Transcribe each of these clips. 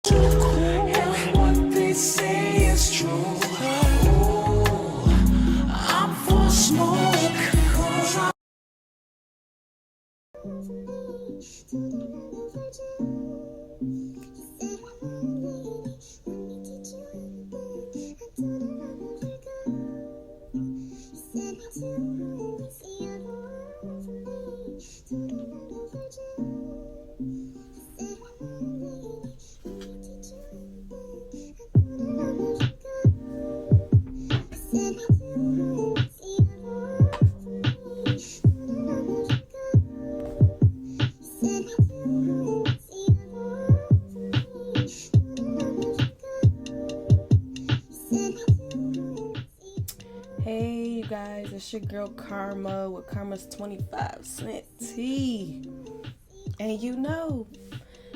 too cool. And what they say is true. Ooh, I'm for smoke. 'Cause I'm Hey, you guys, it's your girl Karma with Karma's 25 cent tea. And you know,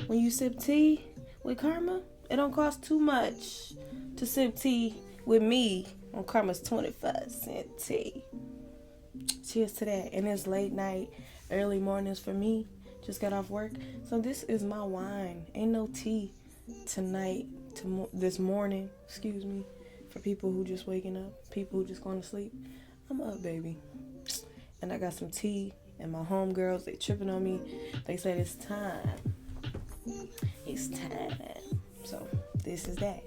when you sip tea with Karma, it don't cost too much to sip tea with me on Karma's 25 cent tea. Cheers to that. And it's late night, early mornings for me. Just got off work. So this is my wine. Ain't no tea tonight, this morning, excuse me. For people who just waking up, people who just going to sleep, I'm up, baby. And I got some tea, and my homegirls, they tripping on me. They said it's time. It's time. So this is that.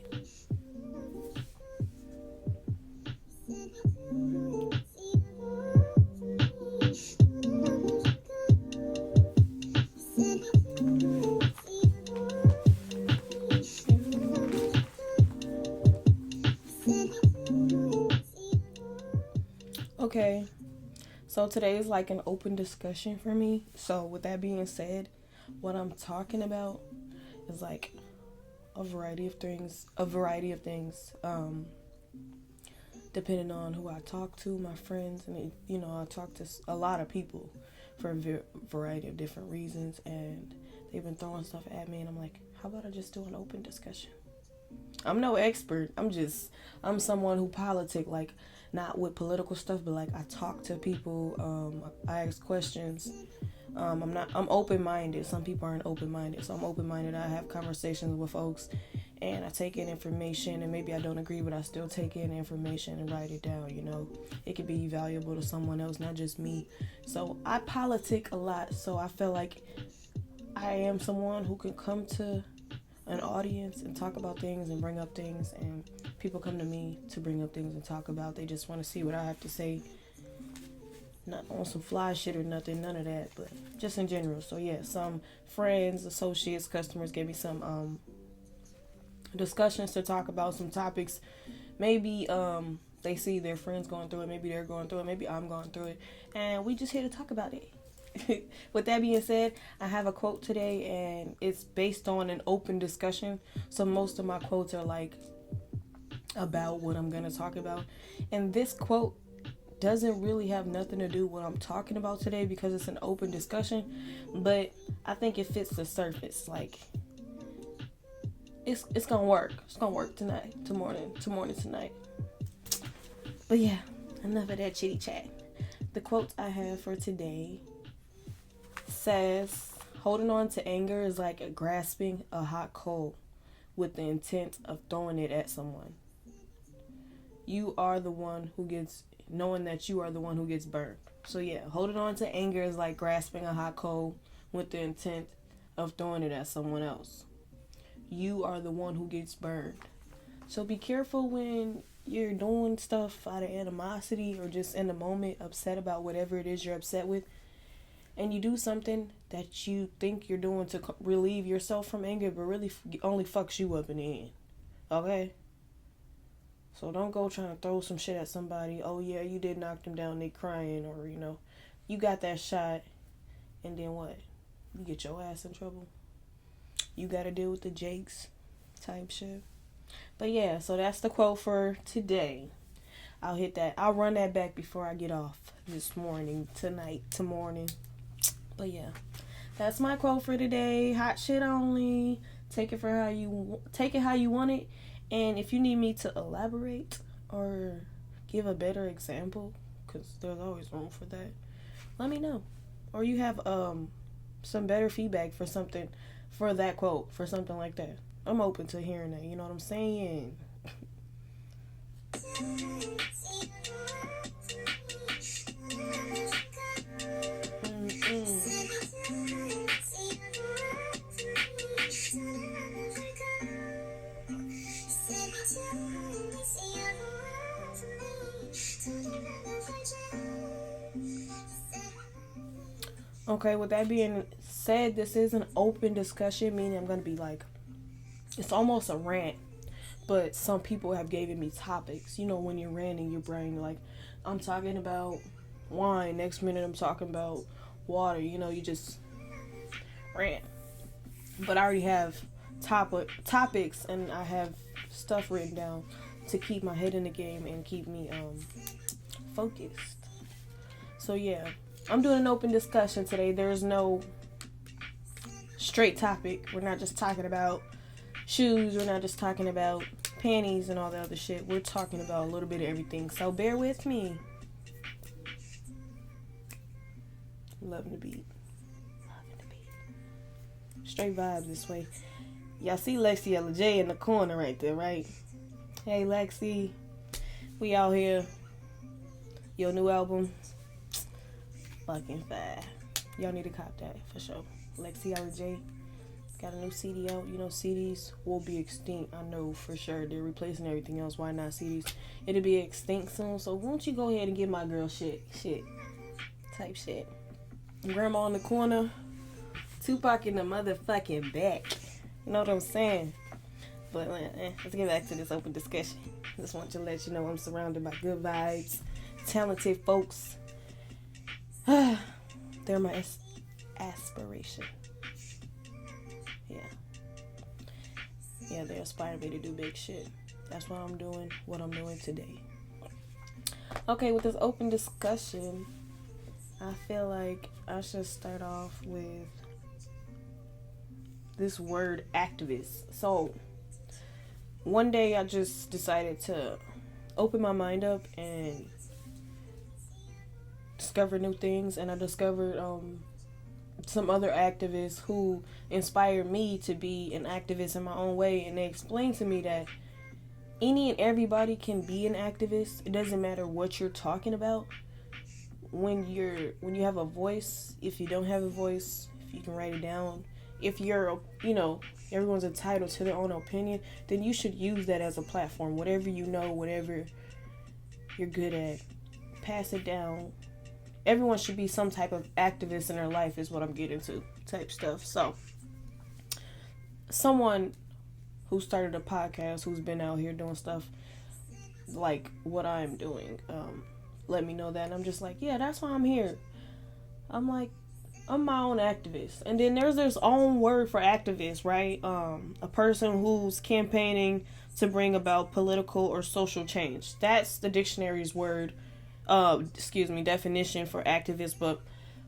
Okay, so today is like an open discussion for me. So with that being said, what I'm talking about is like a variety of things, depending on who I talk to, my friends, and I talk to a lot of people for a variety of different reasons, and they've been throwing stuff at me, and I'm like, how about I just do an open discussion? I'm no expert. I'm someone who politic, like, not with political stuff, but like I talk to people, I ask questions. I'm open-minded. Some people aren't open-minded, so I'm open-minded. I have conversations with folks, and I take in information, and maybe I don't agree, but I still take in information and write it down. It could be valuable to someone else, not just me. So I politic a lot. So I feel like I am someone who can come to an audience and talk about things and bring up things, and people come to me to bring up things and talk about. They just want to see what I have to say, not on some fly shit or nothing, none of that, but just in general. So yeah, some friends, associates, customers gave me some discussions to talk about, some topics. Maybe they see their friends going through it, maybe they're going through it, maybe I'm going through it, and we just here to talk about it. With that being said, I have a quote today, and it's based on an open discussion. So most of my quotes are like about what I'm going to talk about. And this quote doesn't really have nothing to do with what I'm talking about today because it's an open discussion, but I think it fits the surface. Like, it's going to work. It's going to work tonight, tonight. But yeah, enough of that chitty chat. The quote I have for today says, holding on to anger is like grasping a hot coal with the intent of throwing it at someone. You are the one who gets, knowing that you are the one who gets burned. So yeah, holding on to anger is like grasping a hot coal with the intent of throwing it at someone else. You are the one who gets burned. So be careful when you're doing stuff out of animosity or just in the moment upset about whatever it is you're upset with, and you do something that you think you're doing to relieve yourself from anger, but really only fucks you up in the end. Okay? So don't go trying to throw some shit at somebody. Oh yeah, you did knock them down, they crying, or you got that shot, and then what? You get your ass in trouble. You gotta deal with the Jakes type shit. But yeah, so that's the quote for today. I'll run that back before I get off this morning, to morning. But yeah, that's my quote for today. Hot shit only. Take it how you want it. And if you need me to elaborate or give a better example, because there's always room for that, let me know. Or you have some better feedback for that quote, for something like that. I'm open to hearing that. You know what I'm saying? Okay, with that being said, this is an open discussion, meaning I'm going to be like, it's almost a rant, but some people have given me topics. You know, when you're ranting your brain, like, I'm talking about wine, next minute I'm talking about water, you know, you just rant. But I already have topics, and I have stuff written down to keep my head in the game and keep me focused. So yeah, I'm doing an open discussion today. There's no straight topic. We're not just talking about shoes. We're not just talking about panties and all the other shit. We're talking about a little bit of everything. So bear with me. Loving the beat. Straight vibes this way. Y'all see Lexi LJ in the corner right there, right? Hey Lexi, we out here. Your new album, fucking fire. Y'all need to cop that for sure. Lexi LJ got a new CD out. You know, CDs will be extinct. I know for sure. They're replacing everything else. Why not CDs? It'll be extinct soon. So won't you go ahead and give my girl shit type shit. Grandma in the corner. Tupac in the motherfucking back. You know what I'm saying? But let's get back to this open discussion. Just want to let you know I'm surrounded by good vibes, talented folks. They're my aspiration. Yeah, they inspire me to do big shit. That's why I'm doing what I'm doing today. Okay, with this open discussion, I feel like I should start off with this word activist. So one day I just decided to open my mind up and discover new things, and I discovered some other activists who inspired me to be an activist in my own way, and they explained to me that any and everybody can be an activist. It doesn't matter what you're talking about. When you have a voice, if you don't have a voice, if you can write it down, if you're, everyone's entitled to their own opinion, then you should use that as a platform. Whatever you know, whatever you're good at, pass it down. Everyone should be some type of activist in their life is what I'm getting to, type stuff. So, someone who started a podcast, who's been out here doing stuff like what I'm doing, let me know that, and I'm just like, yeah, that's why I'm here. I'm like, I'm my own activist. And then there's this own word for activist, right? A person who's campaigning to bring about political or social change. That's the dictionary's word, definition for activist. But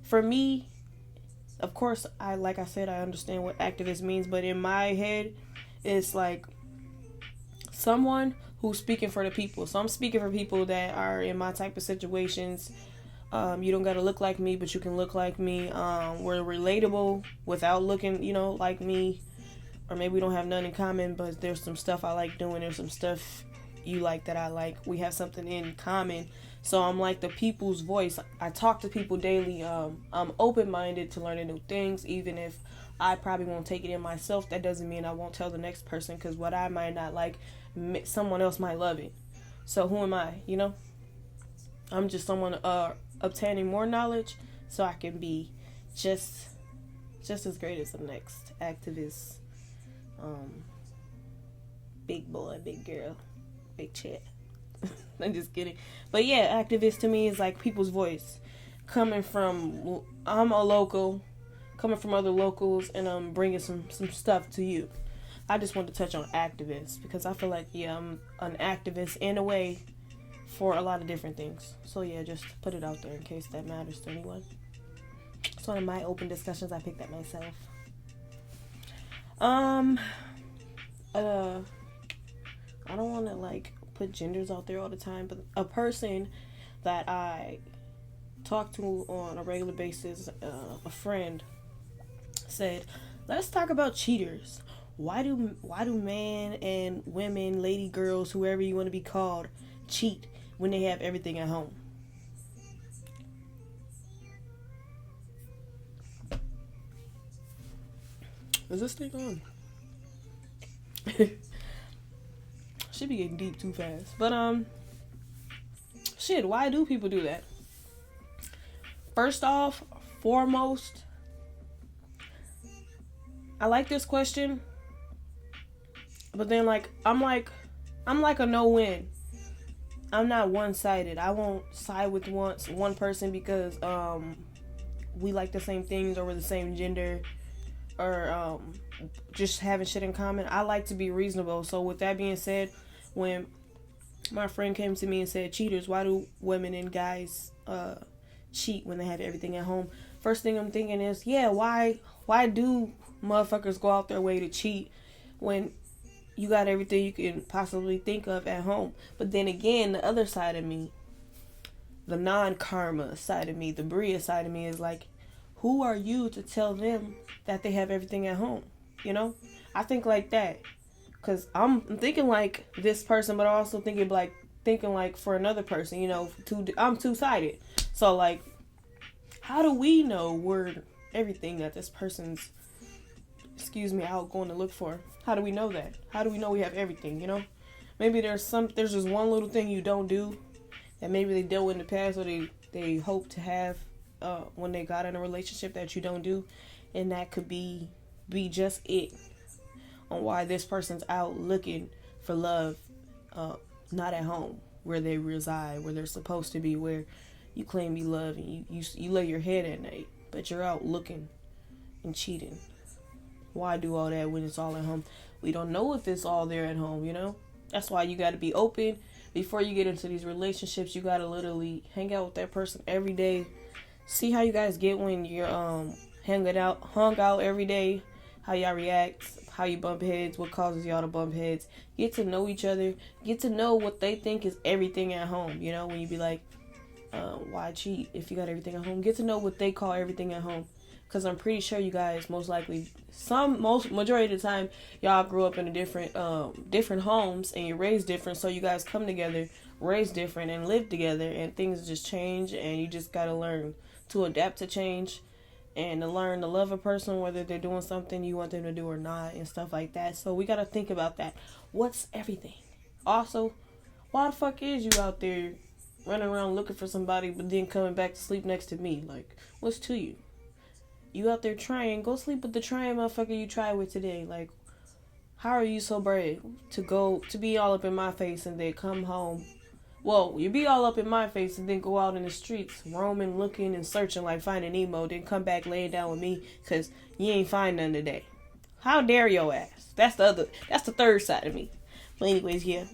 for me, of course, like I said, I understand what activist means, but in my head, it's like someone who's speaking for the people. So I'm speaking for people that are in my type of situations. You don't gotta look like me, but you can look like me. We're relatable without looking, like me. Or maybe we don't have none in common, but there's some stuff I like doing. There's some stuff you like that I like. We have something in common. So I'm like the people's voice. I talk to people daily. I'm open-minded to learning new things, even if I probably won't take it in myself. That doesn't mean I won't tell the next person, because what I might not like, someone else might love it. So who am I, I'm just someone obtaining more knowledge so I can be just as great as the next activist. Big boy, big girl, big chick. I'm just kidding. But yeah, activist to me is like people's voice. I'm a local, coming from other locals, and I'm bringing some stuff to you. I just want to touch on activists because I feel like, I'm an activist in a way for a lot of different things. So yeah, just put it out there in case that matters to anyone. It's one of my open discussions. I picked that myself. I don't want to put genders out there all the time, but a person that I talk to on a regular basis, a friend, said, let's talk about cheaters. why do men and women, lady, girls, whoever you want to be called, cheat when they have everything at home? Is this thing on? Should be getting deep too fast. But shit, why do people do that? First off, foremost, I like this question, but then I'm like a no-win. I'm not one-sided. I won't side with one person because we like the same things or we're the same gender or just having shit in common. I like to be reasonable. So with that being said, when my friend came to me and said, cheaters, why do women and guys cheat when they have everything at home? First thing I'm thinking is, yeah, why do motherfuckers go out their way to cheat when you got everything you can possibly think of at home? But then again, the other side of me, the non-karma side of me, the Bria side of me is like, who are you to tell them that they have everything at home? You know? I think like that. Because I'm thinking like this person, but I'm also thinking like for another person, you know, I'm two-sided. So like, how do we know we're everything that this person's, out going to look for? How do we know that? How do we know we have everything, you know? Maybe there's just one little thing you don't do that maybe they dealt with in the past or they hope to have when they got in a relationship that you don't do, and that could be just it on why this person's out looking for love, not at home where they reside, where they're supposed to be, where you claim you love and you lay your head at night, but you're out looking and cheating. Why do all that when it's all at home? We don't know if it's all there at home, you know? That's why you got to be open. Before you get into these relationships, you got to literally hang out with that person every day. See how you guys get when you're hung out every day, how y'all react, how you bump heads, what causes y'all to bump heads. Get to know each other. Get to know what they think is everything at home. You know, when you be like, why cheat if you got everything at home? Get to know what they call everything at home. Because I'm pretty sure you guys majority of the time, y'all grew up in different homes and you're raised different. So you guys come together, raised different, and live together, and things just change, and you just got to learn to adapt to change and to learn to love a person, whether they're doing something you want them to do or not, and stuff like that. So we got to think about that. What's everything? Also, why the fuck is you out there running around looking for somebody but then coming back to sleep next to me? Like, what's to you? You out there trying, go sleep with the trying motherfucker you tried with today. Like, how are you so brave to be all up in my face and then come home? Well, you be all up in my face and then go out in the streets, roaming, looking, and searching like Finding Nemo, then come back laying down with me because you ain't find none today. How dare your ass? That's the third side of me. But anyways, yeah.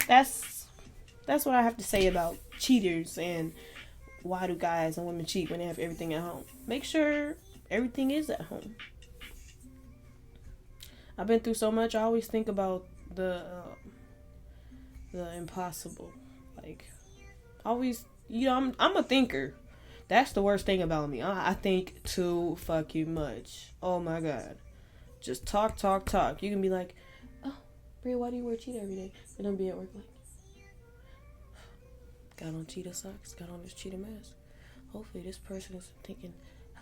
That's what I have to say about cheaters and why do guys and women cheat when they have everything at home. Make sure everything is at home. I've been through so much. I always think about the impossible. Like, always, you know, I'm a thinker. That's the worst thing about me. I think too fucking much. Oh my god. Just talk. You can be like, oh, Bria, why do you wear cheetah every day? And I'll be at work like, got on cheetah socks, got on this cheetah mask. Hopefully this person is thinking, oh,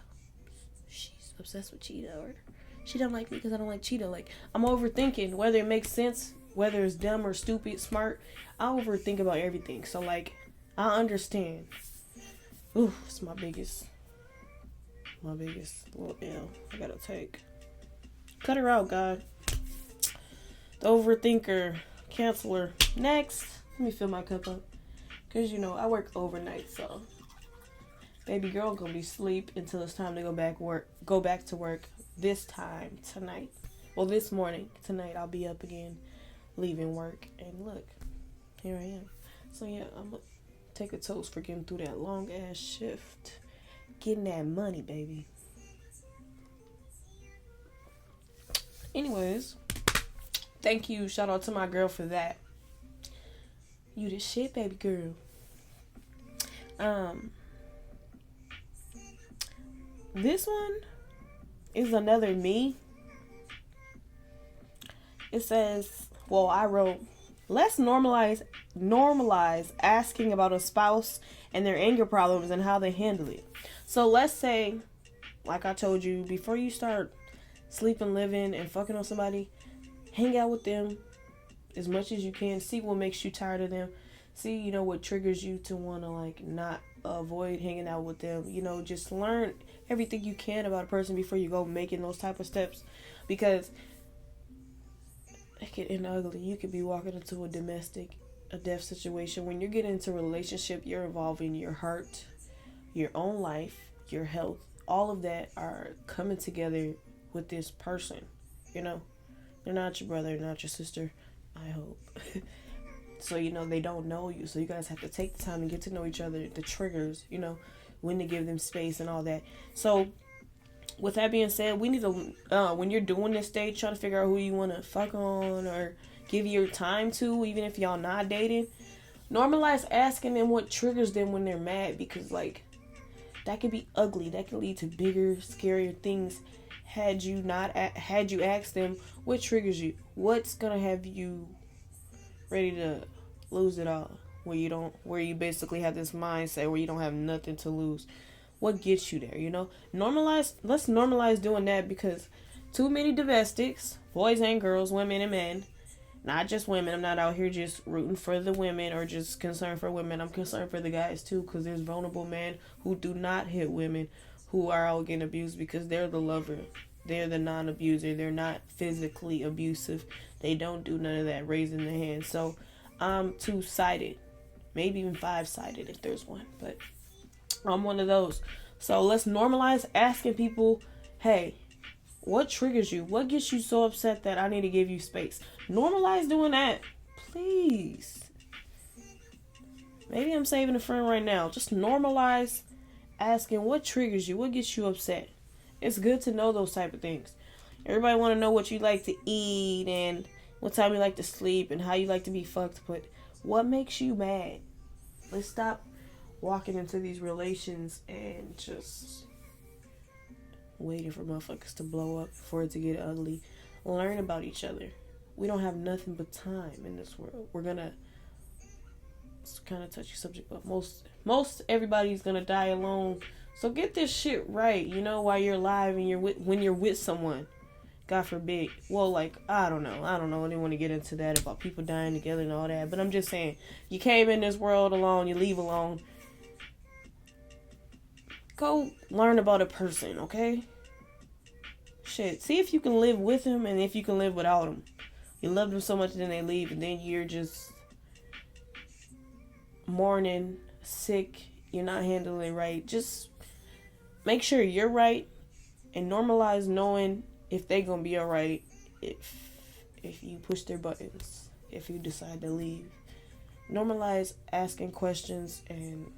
she's obsessed with cheetah, or she don't like me because I don't like cheetah. Like, I'm overthinking whether it makes sense, whether it's dumb or stupid, smart. I overthink about everything. So like, I understand. Ooh, it's my biggest little L I gotta take. Cut her out, God. The overthinker, canceler. Next, let me fill my cup up. Cause you know I work overnight, so baby girl gonna be asleep until it's time to go back to work this time tonight. Well, this morning. Tonight I'll be up again, leaving work, and look, here I am. So yeah, I'm gonna take a toast for getting through that long ass shift, getting that money, baby. Anyways, thank you. Shout out to my girl for that. You the shit, baby girl. This one is another me. It says, well, I wrote, let's normalize asking about a spouse and their anger problems and how they handle it. So let's say, like I told you, before you start sleeping, living, and fucking on somebody, hang out with them as much as you can. See what makes you tired of them. See, what triggers you to want to, like, not avoid hanging out with them. Just learn everything you can about a person before you go making those type of steps. Because it could end ugly. You could be walking into a death situation. When you're getting into a relationship, you're involving your heart, your own life, your health. All of that are coming together with this person. They're not your brother, not your sister, I hope. So, they don't know you. So you guys have to take the time to get to know each other, the triggers, when to give them space and all that. So with that being said, we need to, when you're doing this stage, trying to figure out who you want to fuck on or give your time to, even if y'all not dating, normalize asking them what triggers them when they're mad, because, like, that could be ugly. That can lead to bigger, scarier things. Had you asked them what triggers you, what's gonna have you ready to lose it all, where you basically have this mindset where you don't have nothing to lose. What gets you there? Let's normalize doing that, because too many domestics, boys and girls, women and men, not just women. I'm not out here just rooting for the women or just concerned for women. I'm concerned for the guys too, because there's vulnerable men who do not hit women, who are out getting abused because they're the lover. They're the non-abuser. They're not physically abusive. They don't do none of that raising their hand. So I'm two-sided, maybe even five-sided if there's one, but I'm one of those. So let's normalize asking people, hey, what triggers you? What gets you so upset that I need to give you space? Normalize doing that, please. Maybe I'm saving a friend right now. Just normalize asking what triggers you, what gets you upset. It's good to know those type of things. Everybody want to know what you like to eat and what time you like to sleep and how you like to be fucked, but what makes you mad? Let's stop walking into these relations and just waiting for motherfuckers to blow up for it to get ugly. Learn about each other. We don't have nothing but time in this world. We're gonna, it's kind of a touchy subject, but most everybody's gonna die alone. So get this shit right, while you're alive and when you're with someone. God forbid. Well, like, I don't know. I didn't want to get into that about people dying together and all that. But I'm just saying, you came in this world alone, you leave alone. Go learn about a person, okay? Shit. See if you can live with him and if you can live without him. You love them so much, then they leave, and then you're just mourning, sick, you're not handling it right. Just make sure you're right and normalize knowing if they gonna be alright if you push their buttons, if you decide to leave. Normalize asking questions and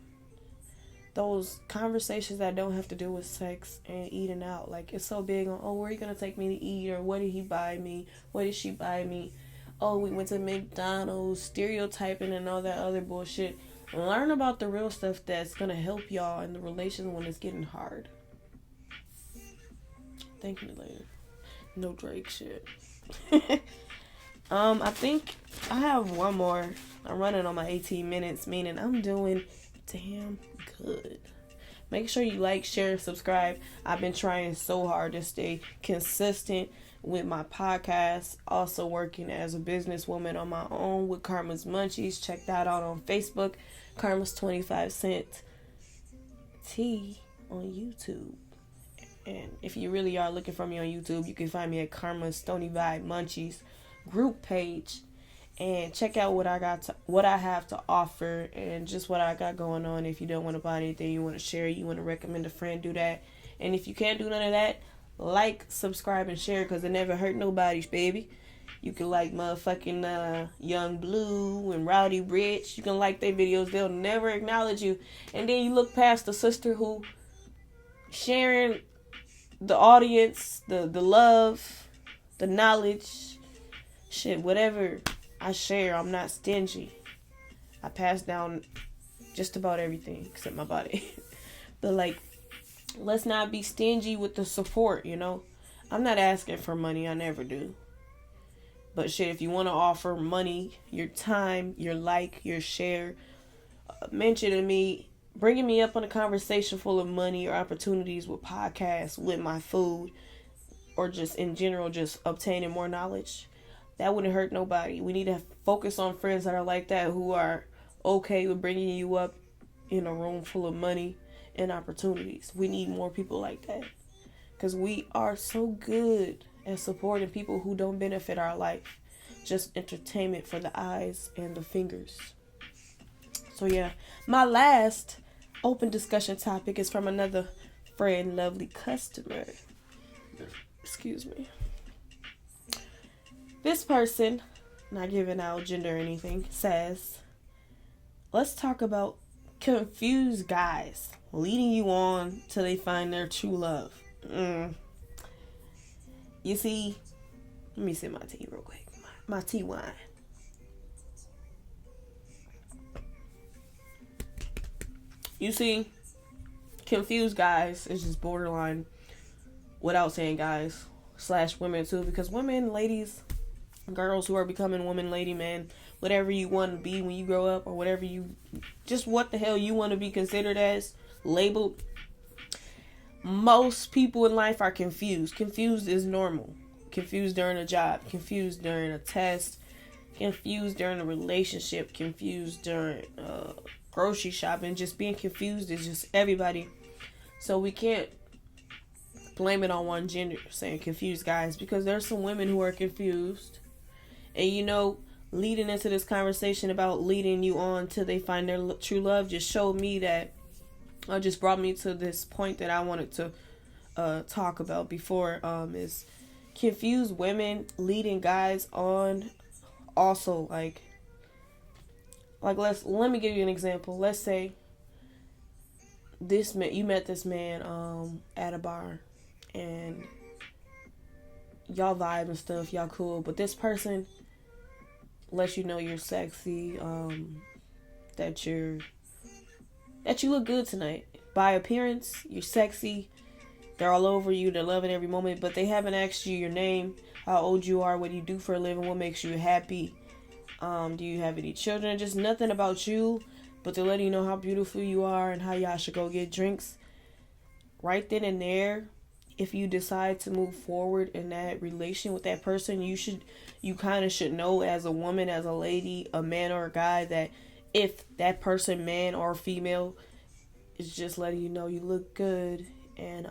those conversations that don't have to do with sex and eating out. Like, it's so big on, where are you gonna take me to eat, or what did he buy me, what did she buy me, we went to McDonald's, stereotyping and all that other bullshit. Learn about the real stuff that's gonna help y'all in the relation when it's getting hard. Thank me later. No Drake shit. I think I have one more. I'm running on my 18 minutes, meaning I'm doing damn good. Make sure you like, share, subscribe. I've been trying so hard to stay consistent with my podcast. Also working as a businesswoman on my own with Karma's Munchies. Check that out on Facebook. Karma's 25 Cent Tea on YouTube. And if you really are looking for me on YouTube, you can find me at Karma's Stony Vibe Munchies group page. And check out what I have to offer and just what I got going on. If you don't want to buy anything, you want to share, you want to recommend a friend, do that. And if you can't do none of that, like, subscribe, and share, because it never hurt nobody's, baby. You can like motherfucking Young Blue and Rowdy Rich. You can like their videos. They'll never acknowledge you. And then you look past the sister who sharing the audience, the love, the knowledge, shit, whatever I share, I'm not stingy. I pass down just about everything except my body. But, like, let's not be stingy with the support, I'm not asking for money. I never do. But shit, if you want to offer money, your time, your like, your share, mentioning me, bringing me up on a conversation full of money or opportunities with podcasts, with my food, or just in general, just obtaining more knowledge, that wouldn't hurt nobody. We need to focus on friends that are like that, who are okay with bringing you up in a room full of money and opportunities. We need more people like that, because we are so good at supporting people who don't benefit our life, just entertainment for the eyes and the fingers. So yeah, my last open discussion topic is from another friend, lovely customer. Excuse me. This person, not giving out gender or anything, says, let's talk about confused guys leading you on till they find their true love. You see, let me sip my tea real quick. My tea wine. You see, confused guys is just borderline, without saying guys / women too, because women, ladies, girls who are becoming woman, lady, man, whatever you want to be when you grow up, or whatever you, just what the hell you want to be considered as, labeled. Most people in life are confused. Confused is normal. Confused during a job, confused during a test, confused during a relationship, confused during grocery shopping. Just being confused is just everybody. So we can't blame it on one gender, saying confused guys, because there's some women who are confused. And you know, leading into this conversation about leading you on till they find their true love just showed me that, just brought me to this point that I wanted to talk about before, is confused women leading guys on. Also, like let me give you an example. Let's say this man, you met this man at a bar, and y'all vibe and stuff, y'all cool, but this person lets you know you're sexy, that you look good tonight. By appearance, you're sexy. They're all over you. They're loving every moment, but they haven't asked you your name, how old you are, what do you do for a living, what makes you happy, do you have any children, just nothing about you, but they're letting you know how beautiful you are and how y'all should go get drinks. Right then and there, if you decide to move forward in that relation with that person, you kind of should know, as a woman, as a lady, a man or a guy, that if that person, man or female, is just letting you know you look good and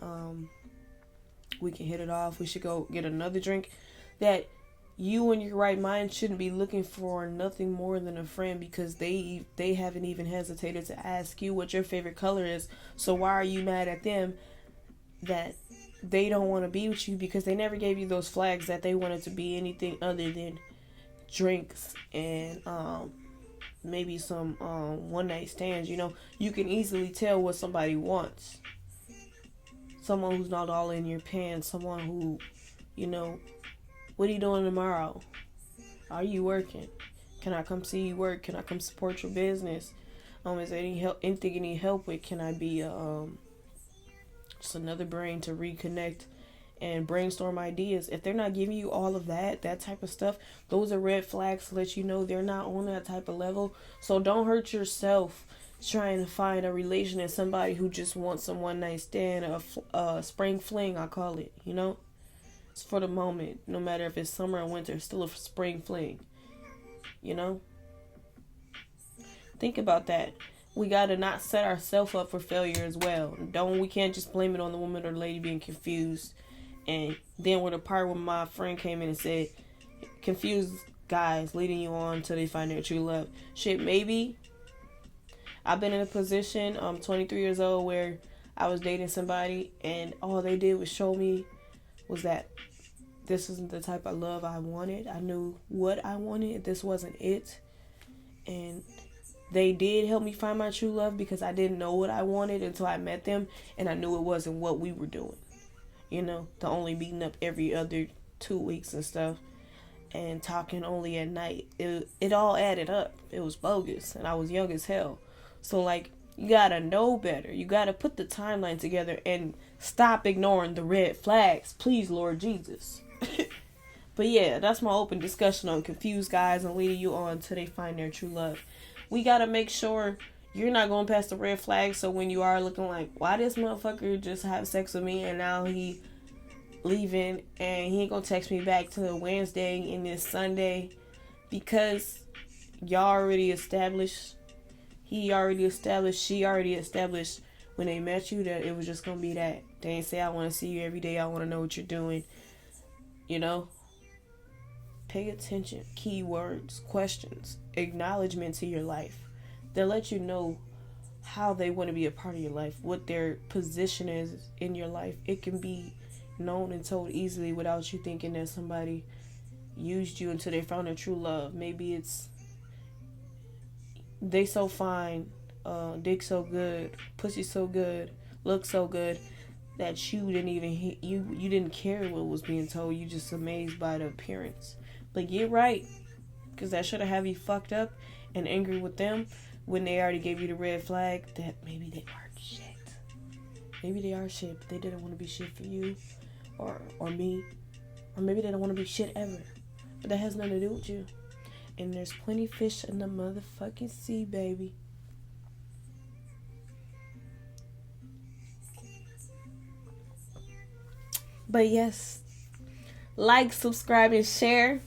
we can hit it off, we should go get another drink, that you in your right mind shouldn't be looking for nothing more than a friend, because they haven't even hesitated to ask you what your favorite color is. So why are you mad at them that they don't want to be with you, because they never gave you those flags that they wanted to be anything other than drinks and maybe some one night stands. You know, you can easily tell what somebody wants. Someone who's not all in your pants, someone who, you know, what are you doing tomorrow? Are you working? Can I come see you work? Can I come support your business? Is there anything you need help with? Can I be just another brain to reconnect and brainstorm ideas? If they're not giving you all of that type of stuff, those are red flags to let you know they're not on that type of level. So don't hurt yourself trying to find a relation in somebody who just wants some one night stand, a spring fling, I call it, you know? It's for the moment. No matter if it's summer or winter, it's still a spring fling, you know? Think about that. We gotta not set ourselves up for failure as well. We can't just blame it on the woman or the lady being confused. And then with the part where my friend came in and said, confused guys leading you on till they find their true love. Shit, maybe I've been in a position, I'm 23 years old, where I was dating somebody and all they did was show me was that this isn't the type of love I wanted. I knew what I wanted. This wasn't it. And they did help me find my true love, because I didn't know what I wanted until I met them, and I knew it wasn't what we were doing. You know, the only meeting up every other 2 weeks and stuff, and talking only at night. It all added up. It was bogus, and I was young as hell. So, like, you gotta know better. You gotta put the timeline together and stop ignoring the red flags. Please, Lord Jesus. But yeah, that's my open discussion on confused guys and leading you on till they find their true love. We gotta make sure you're not going past the red flag. So when you are looking like, why this motherfucker just have sex with me and now he leaving and he ain't gonna text me back till Wednesday and this Sunday, because y'all already established, she already established when they met you that it was just gonna be that. They ain't say, I want to see you every day, I want to know what you're doing. You know, pay attention. Keywords, questions, acknowledgement to your life. They'll let you know how they want to be a part of your life, what their position is in your life. It can be known and told easily without you thinking that somebody used you until they found their true love. Maybe it's they so fine, dick so good, pussy so good, look so good that you didn't even you didn't care what was being told. You just amazed by the appearance. But get right, because that should have you fucked up and angry with them when they already gave you the red flag that maybe they aren't shit. Maybe they are shit, but they didn't want to be shit for you or me. Or maybe they don't want to be shit ever. But that has nothing to do with you. And there's plenty fish in the motherfucking sea, baby. But yes, like, subscribe, and share.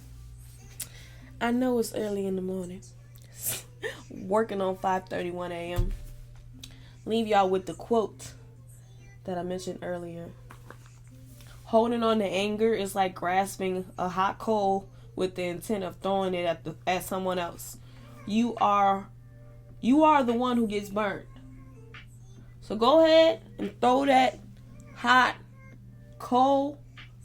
I know it's early in the morning. Working on 5:31 a.m. Leave y'all with the quote that I mentioned earlier. Holding on to anger is like grasping a hot coal with the intent of throwing it at someone else. You are the one who gets burned. So go ahead and throw that hot coal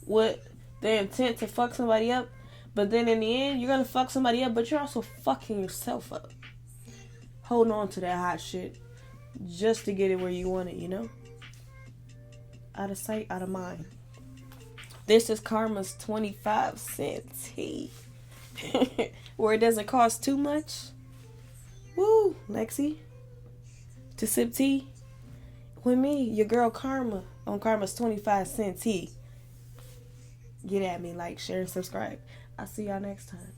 with the intent to fuck somebody up. But then in the end, you're going to fuck somebody up, but you're also fucking yourself up. Holding on to that hot shit just to get it where you want it, you know? Out of sight, out of mind. This is Karma's 25-cent tea. Where it doesn't cost too much. Woo, Lexi. To sip tea with me, your girl Karma, on Karma's 25-cent tea. Get at me, like, share, and subscribe. I'll see y'all next time.